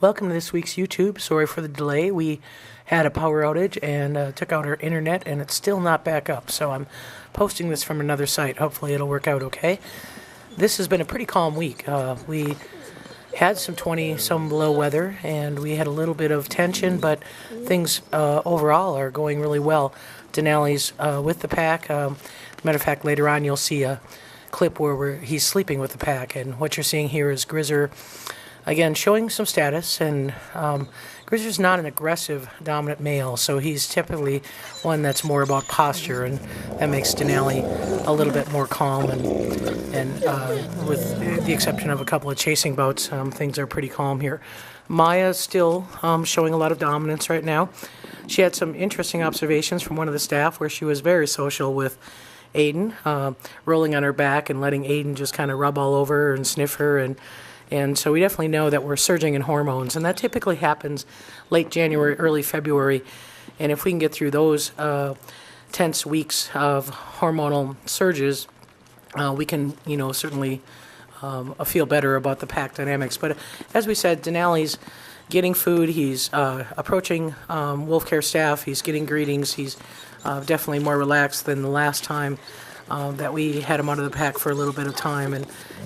Welcome to this week's YouTube. Sorry for the delay. We had a power outage and took out our internet, and it's still not back up. So I'm posting this from another site. Hopefully it'll work out okay. This has been a pretty calm week. We had some 20-some below weather, and we had a little bit of tension, but things overall are going really well. Denali's with the pack. Matter of fact, later on you'll see a clip where he's sleeping with the pack, and what you're seeing here is Grizzer again showing some status, and Grizzer's not an aggressive dominant male, so he's typically one that's more about posture, and that makes Denali a little bit more calm, and with the exception of a couple of chasing bouts, things are pretty calm here. Maya's still showing a lot of dominance right now. She had some interesting observations from one of the staff where she was very social with Aiden, rolling on her back and letting Aiden just kind of rub all over her and sniff her, and so we definitely know that we're surging in hormones, and that typically happens late January, early February. And if we can get through those tense weeks of hormonal surges, we can, certainly feel better about the pack dynamics. But as we said, Denali's getting food. He's approaching Wolf Care staff. He's getting greetings. He's definitely more relaxed than the last time that we had him out of the pack for a little bit of time,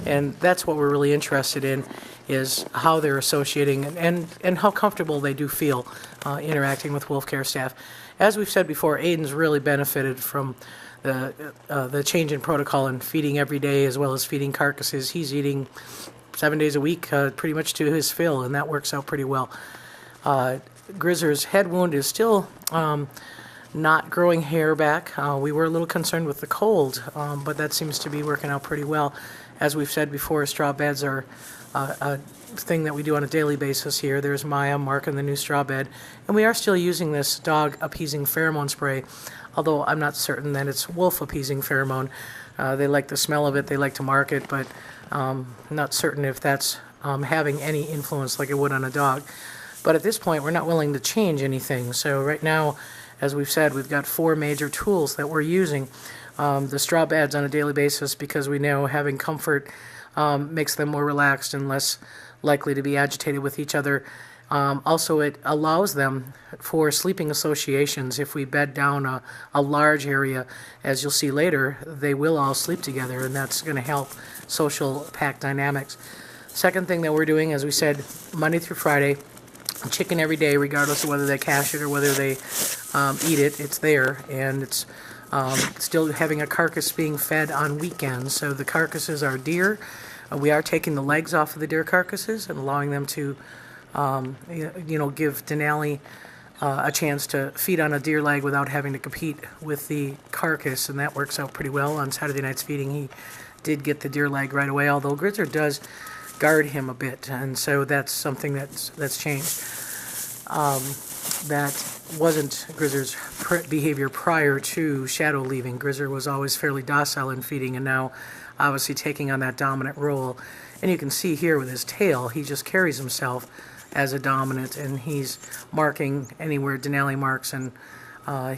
and that's what we're really interested in, is how they're associating and how comfortable they do feel interacting with Wolf Care staff. As we've said before, Aiden's really benefited from the change in protocol and feeding every day as well as feeding carcasses. He's eating 7 days a week, pretty much to his fill, and that works out pretty well. Grizzer's head wound is still not growing hair back. We were a little concerned with the cold, but that seems to be working out pretty well. As we've said before, straw beds are a thing that we do on a daily basis here. There's Maya marking the new straw bed, and we are still using this dog appeasing pheromone spray, although I'm not certain that it's wolf appeasing pheromone. They like the smell of it, they like to mark it, but I'm not certain if that's having any influence like it would on a dog. But at this point, we're not willing to change anything. So right now, as we've said, we've got 4 major tools that we're using. The straw beds on a daily basis, because we know having comfort makes them more relaxed and less likely to be agitated with each other. Also, it allows them for sleeping associations. If we bed down a large area, as you'll see later, they will all sleep together, and that's going to help social pack dynamics. Second thing that we're doing, as we said, Monday through Friday, chicken every day, regardless of whether they cache it or whether they eat it. It's there, and it's still having a carcass being fed on weekends. So the carcasses are deer. We are taking the legs off of the deer carcasses and allowing them to give Denali a chance to feed on a deer leg without having to compete with the carcass, and that works out pretty well. On Saturday night's feeding, he did get the deer leg right away, although Grizzer does guard him a bit, and so that's something that's changed. That wasn't Grizzer's behavior prior to Shadow leaving. Grizzer was always fairly docile in feeding, and now obviously taking on that dominant role. And you can see here with his tail, he just carries himself as a dominant, and he's marking anywhere Denali marks, and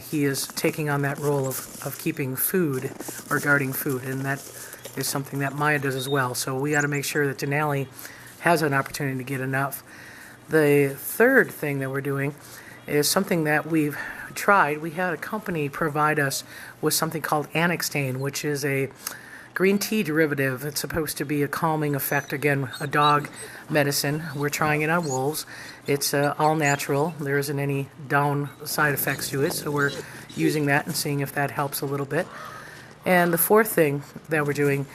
he is taking on that role of keeping food or guarding food, and that is something that Maya does as well. So we got to make sure that Denali has an opportunity to get enough. The third thing that we're doing is something that we've tried. We had a company provide us with something called Annextane, which is a green tea derivative. It's supposed to be a calming effect. Again, a dog medicine. We're trying it on wolves. It's all natural. There isn't any downside effects to it, so we're using that and seeing if that helps a little bit. And the fourth thing that we're doing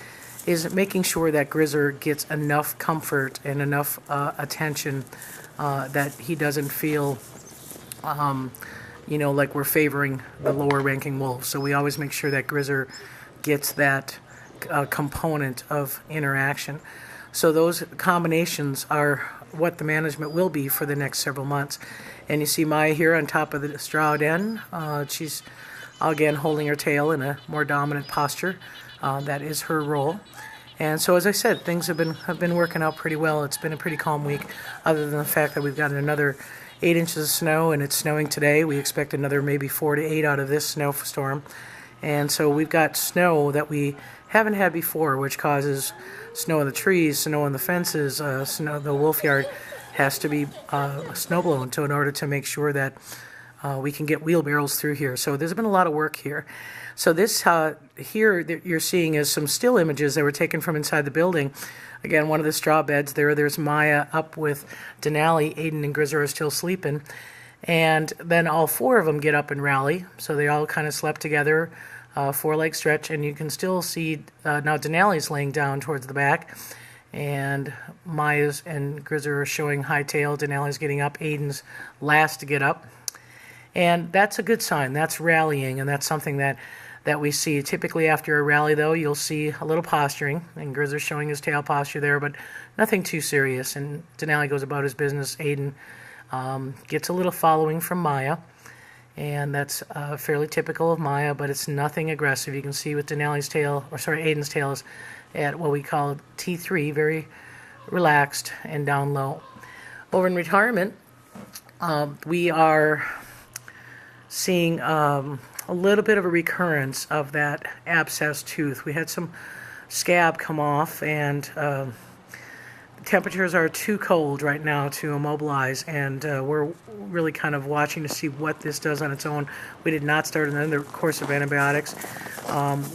is making sure that Grizzer gets enough comfort and enough attention that he doesn't feel, like we're favoring the lower ranking wolves. So we always make sure that Grizzer gets that component of interaction. So those combinations are what the management will be for the next several months. And you see Maya here on top of the straw den. She's again holding her tail in a more dominant posture. That is her role. And so, as I said, things have been working out pretty well. It's been a pretty calm week, other than the fact that we've got another 8 inches of snow, and it's snowing today. We expect another maybe 4 to 8 out of this snowstorm. And so we've got snow that we haven't had before, which causes snow in the trees, snow on the fences, snow in the wolf yard. has to be snow blown in order to make sure that we can get wheelbarrows through here. So there's been a lot of work here. So this here that you're seeing is some still images that were taken from inside the building. Again, one of the straw beds there. There's Maya up with Denali. Aiden and Grizzer are still sleeping. And then all four of them get up and rally. So they all kind of slept together, four-leg stretch. And you can still see now Denali's laying down towards the back. And Maya's and Grizzer are showing hightail. Denali's getting up. Aiden's last to get up. And that's a good sign. That's rallying, and that's something that we see. Typically after a rally, though, you'll see a little posturing, and Grizzer's showing his tail posture there, but nothing too serious. And Denali goes about his business. Aiden gets a little following from Maya, and that's fairly typical of Maya, but it's nothing aggressive. You can see with Aiden's tail is at what we call T3, very relaxed and down low. Over in retirement, we are seeing a little bit of a recurrence of that abscess tooth. We had some scab come off, and the temperatures are too cold right now to immobilize, and we're really kind of watching to see what this does on its own. We did not start another course of antibiotics.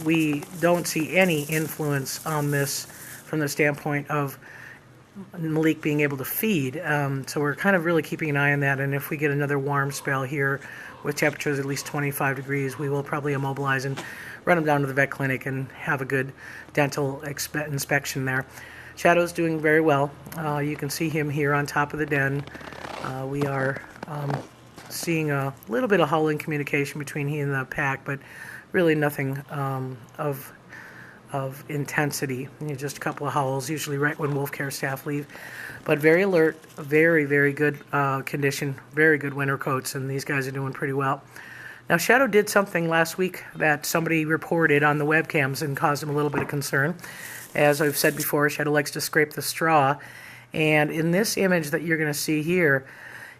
We don't see any influence on this from the standpoint of Malik being able to feed, so we're kind of really keeping an eye on that, and if we get another warm spell here with temperatures at least 25 degrees, we will probably immobilize and run him down to the vet clinic and have a good dental inspection there. Shadow's doing very well. You can see him here on top of the den. We are seeing a little bit of howling communication between he and the pack, but really nothing of intensity. Just a couple of howls, usually right when wolf care staff leave. But very alert, very, very good condition, very good winter coats, and these guys are doing pretty well. Now, Shadow did something last week that somebody reported on the webcams and caused him a little bit of concern. As I've said before, Shadow likes to scrape the straw, and in this image that you're going to see here,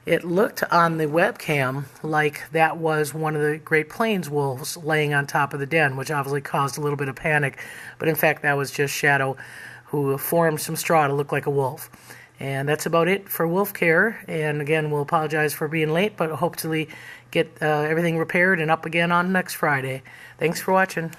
it looked on the webcam like that was one of the Great Plains wolves laying on top of the den, which obviously caused a little bit of panic. But in fact, that was just Shadow who formed some straw to look like a wolf. And that's about it for wolf care. And again, we'll apologize for being late, but hopefully get everything repaired and up again on next Friday. Thanks for watching.